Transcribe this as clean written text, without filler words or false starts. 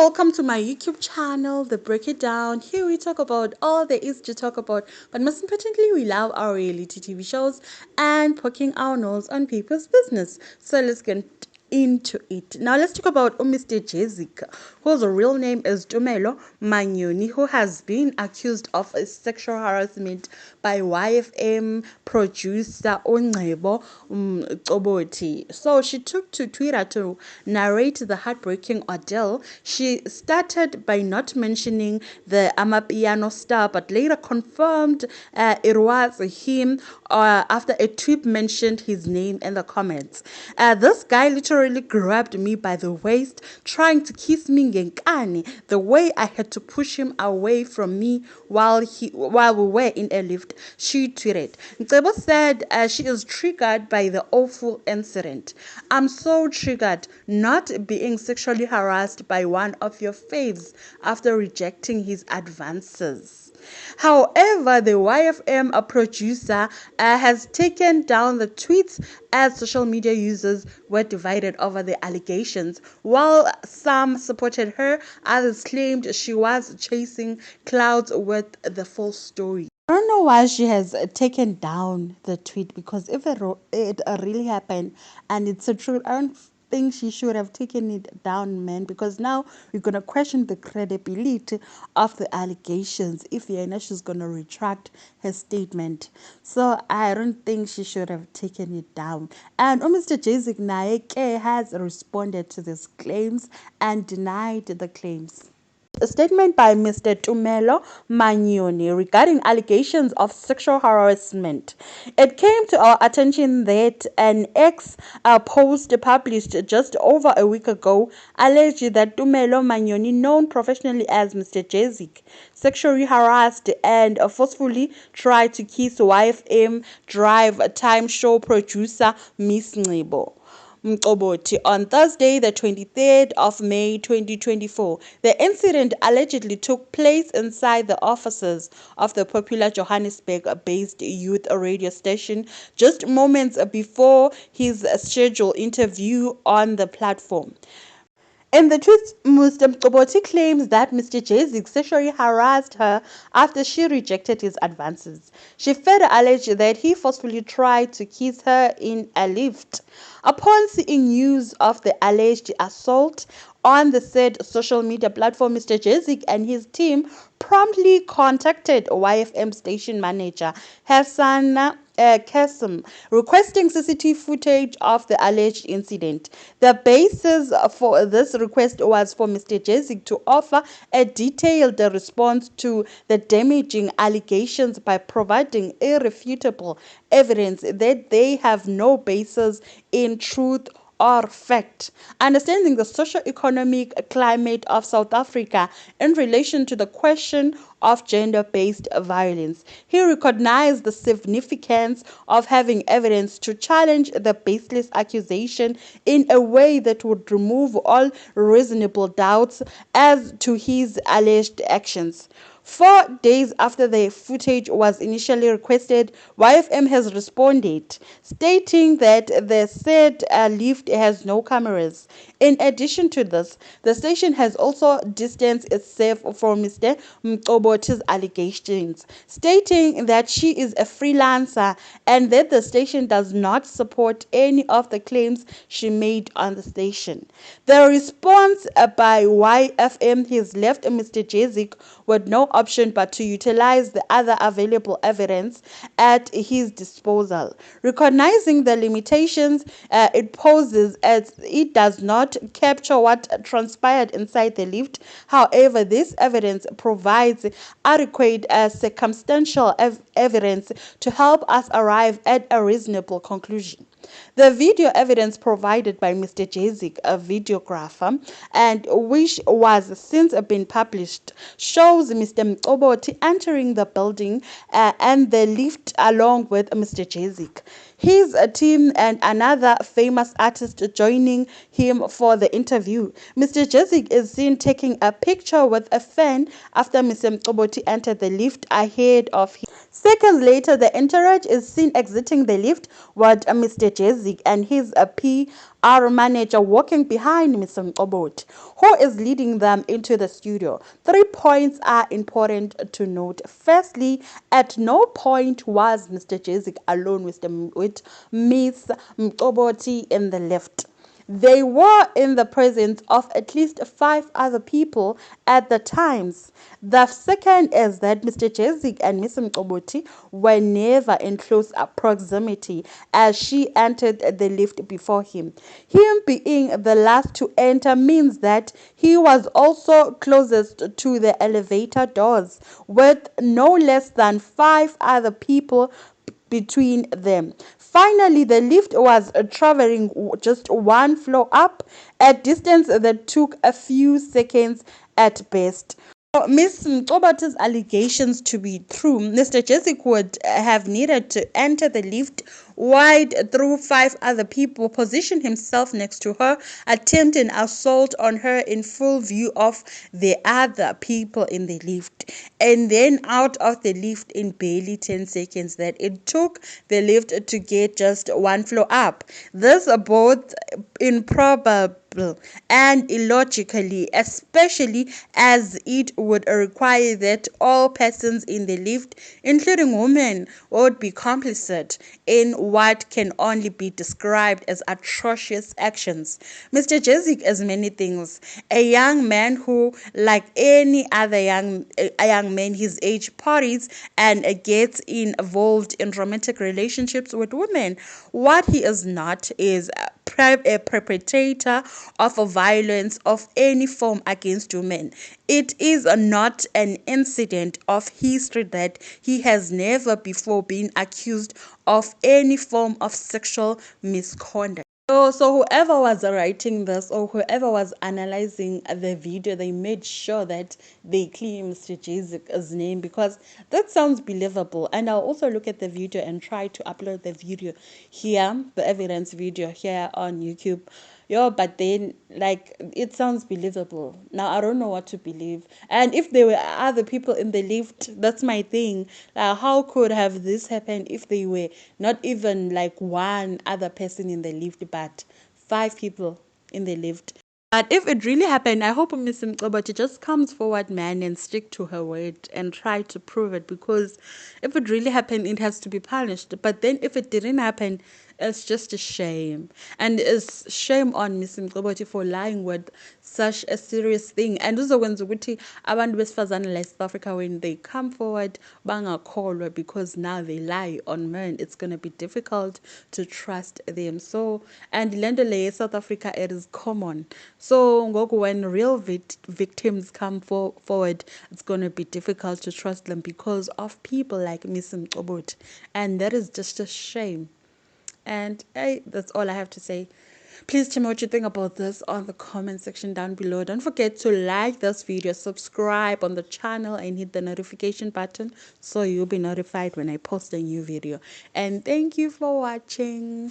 welcome to my YouTube channel, The Break It Down. Here we talk about all there is to talk about, but most importantly, we love our reality TV shows and poking our nose on people's business. So let's get into it. Now let's talk about Mr. jazzicQ, whose real name is Tumelo Manyoni, who has been accused of sexual harassment by YFM producer Ongcebo Coboti. So she took to Twitter to narrate the heartbreaking ordeal. She started by not mentioning the Amapiano star, but later confirmed it was him after a tweet mentioned his name in the comments. This guy literally grabbed me by the waist, trying to kiss me ngenkani, the way I had to push him away from me while we were in a lift, she tweeted. Ncebo said she is triggered by the awful incident. I'm so triggered not being sexually harassed by one of your faves after rejecting his advances. However, the YFM producer has taken down the tweets as social media users were divided over the allegations. While some supported her, others claimed she was chasing clouds with the full story. I don't know why she has taken down the tweet, because if it really happened and it's a truth, I don't think she should have taken it down, man, because now we're going to question the credibility of the allegations if she's going to retract her statement. So I don't think she should have taken it down. And Mr. jazzicQ Naeke has responded to these claims and denied the claims. A statement by Mr. Tumelo Manyoni regarding allegations of sexual harassment. It came to our attention that an post published just over a week ago alleged that Tumelo Manyoni, known professionally as Mr. jazzicQ, sexually harassed and forcefully tried to kiss YFM Drive Time show producer Miss Ncebo Mcoboti on Thursday, the 23rd of May 2024. The incident allegedly took place inside the offices of the popular Johannesburg-based youth radio station just moments before his scheduled interview on the platform. In the tweet, Mr. Mcoboti claims that Mr. jazzicQ sexually harassed her after she rejected his advances. She further alleged that he forcefully tried to kiss her in a lift. Upon seeing news of the alleged assault on the said social media platform, Mr. jazzicQ and his team promptly contacted YFM station manager Hassan Kasim, requesting CCTV footage of the alleged incident. The basis for this request was for Mr. jazzicQ to offer a detailed response to the damaging allegations by providing irrefutable evidence that they have no basis in truth or fact. Understanding the socio-economic climate of South Africa in relation to the question of gender-based violence, he recognized the significance of having evidence to challenge the baseless accusation in a way that would remove all reasonable doubts as to his alleged actions. 4 days after the footage was initially requested, YFM has responded, stating that the said lift has no cameras. In addition to this, the station has also distanced itself from Mr. Mcoboti's allegations, stating that she is a freelancer and that the station does not support any of the claims she made on the station. The response by YFM has left Mr. jazzicQ with no option but to utilize the other available evidence at his disposal. Recognizing the limitations it poses, as it does not capture what transpired inside the lift. However, this evidence provides adequate circumstantial evidence to help us arrive at a reasonable conclusion. The video evidence provided by Mr. jazzicQ, a videographer, and which was since been published, shows Mr. Mcoboti entering the building and the lift along with Mr. jazzicQ, his team, and another famous artist joining him for the interview. Mr. jazzicQ is seen taking a picture with a fan after Mr. Mcoboti entered the lift ahead of him. Seconds later, the entourage is seen exiting the lift with Mr. Jazzy and his PR manager walking behind Mr. Mqoboti, who is leading them into the studio. 3 points are important to note. Firstly, at no point was Mr. Jazzy alone with Miss Mqoboti in the lift. They were in the presence of at least 5 other people at the times. The second is that Mr. Jezik and Miss Mqoboti were never in close proximity as she entered the lift before him. Him being the last to enter means that he was also closest to the elevator doors, with no less than 5 other people between them. Finally, the lift was traveling just one floor up, a distance that took a few seconds at best. For Miss Mqoboti's allegations to be true, Mr. Jessic would have needed to enter the lift wide through 5 other people, position himself next to her, attempt an assault on her in full view of the other people in the lift, and then out of the lift in barely 10 seconds that it took the lift to get just one floor up. This both improbable and illogically, especially as it would require that all persons in the lift, including women, would be complicit in what can only be described as atrocious actions. Mr. Jezik is many things. A young man who, like any other a young man his age, parties and gets involved in romantic relationships with women. What he is not is a perpetrator of a violence of any form against women. It is not an incident of history that he has never before been accused of any form of sexual misconduct. So whoever was writing this or whoever was analyzing the video, they made sure that they clear Mr. Jazik's name, because that sounds believable. And I'll also look at the video and try to upload the video here, the evidence video here on YouTube. But then, like, it sounds believable. Now, I don't know what to believe. And if there were other people in the lift, that's my thing. How could have this happened if they were not even like one other person in the lift, but 5 people in the lift? But if it really happened, I hope Miss Mqoboti just comes forward, man, and stick to her word and try to prove it. Because if it really happened, it has to be punished. But then if it didn't happen, it's just a shame. And it's shame on Miss Mqoboti for lying with such a serious thing. And also when ukuthi abantu besifazane like South Africa, when they come forward, bangakholwa, because now they lie on men, it's going to be difficult to trust them. So, and lento le South Africa, it is common. So when real victims come forward, it's going to be difficult to trust them because of people like Miss Mqoboti. And that is just a shame. And that's all I have to say. Please tell me what you think about this on the comment section down below. Don't forget to like this video, subscribe on the channel, and hit the notification button so you'll be notified when I post a new video. And thank you for watching.